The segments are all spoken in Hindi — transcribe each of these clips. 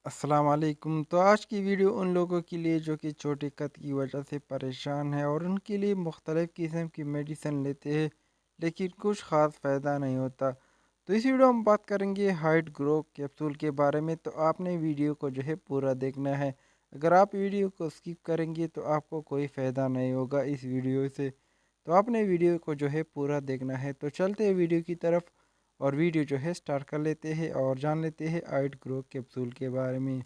अस्सलाम वालेकुम। तो आज की वीडियो उन लोगों के लिए जो कि छोटी कद की वजह से परेशान है और उनके लिए मुख्तलिफ़ किस्म की मेडिसिन लेते हैं लेकिन कुछ ख़ास फ़ायदा नहीं होता। तो इस वीडियो में हम बात करेंगे हाइट ग्रो कैप्सूल के बारे में। तो आपने वीडियो को जो है पूरा देखना है। अगर आप वीडियो को स्किप करेंगे तो आपको कोई फ़ायदा नहीं होगा इस वीडियो से। तो आपने वीडियो को जो है पूरा देखना है। तो चलते हैं वीडियो की तरफ और वीडियो जो है स्टार्ट कर लेते हैं और जान लेते हैं हाइट ग्रो कैप्सूल के बारे में।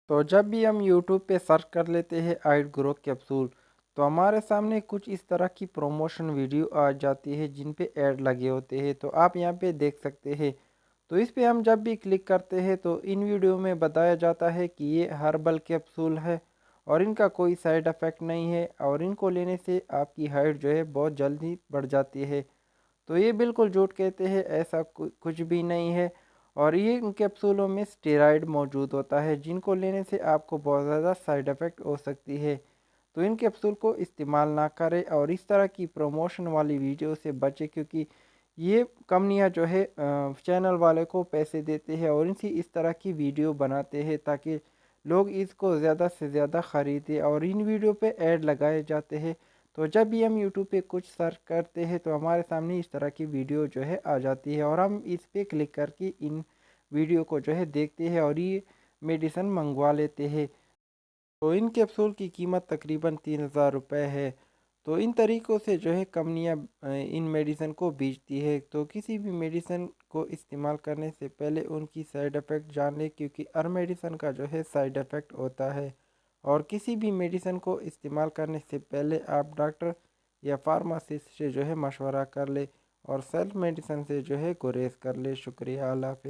तो जब भी हम यूट्यूब पे सर्च कर लेते हैं हाइट ग्रो कैप्सूल, तो हमारे सामने कुछ इस तरह की प्रमोशन वीडियो आ जाती है जिन पे ऐड लगे होते हैं। तो आप यहाँ पे देख सकते हैं। तो इस पे हम जब भी क्लिक करते हैं तो इन वीडियो में बताया जाता है कि ये हर्बल कैप्सूल है और इनका कोई साइड इफ़ेक्ट नहीं है और इनको लेने से आपकी हाइट जो है बहुत जल्दी बढ़ जाती है। तो ये बिल्कुल झूठ कहते हैं, ऐसा कुछ भी नहीं है। और ये इन कैप्सूलों में स्टेरॉइड मौजूद होता है जिनको लेने से आपको बहुत ज़्यादा साइड इफ़ेक्ट हो सकती है। तो इन कैप्सूल को इस्तेमाल ना करें और इस तरह की प्रमोशन वाली वीडियो से बचें, क्योंकि ये कंपनियां जो है चैनल वाले को पैसे देते हैं और इनसे इस तरह की वीडियो बनाते हैं ताकि लोग इसको ज़्यादा से ज़्यादा ख़रीदें और इन वीडियो पे ऐड लगाए जाते हैं। तो जब भी हम यूट्यूब पे कुछ सर्च करते हैं तो हमारे सामने इस तरह की वीडियो जो है आ जाती है और हम इस पे क्लिक करके इन वीडियो को जो है देखते हैं और ये मेडिसिन मंगवा लेते हैं। तो इन कैप्सूल की कीमत तकरीबन 3000 रुपये है। तो इन तरीक़ों से जो है कंपनियां इन मेडिसिन को बेचती है। तो किसी भी मेडिसिन को इस्तेमाल करने से पहले उनकी साइड इफ़ेक्ट जान लें, क्योंकि हर मेडिसिन का जो है साइड इफ़ेक्ट होता है। और किसी भी मेडिसिन को इस्तेमाल करने से पहले आप डॉक्टर या फार्मासिस्ट से जो है मशवरा कर ले और सेल्फ मेडिसिन से जो है गुरेज कर ले। शुक्रिया, अल्लाह हाफ़िज़।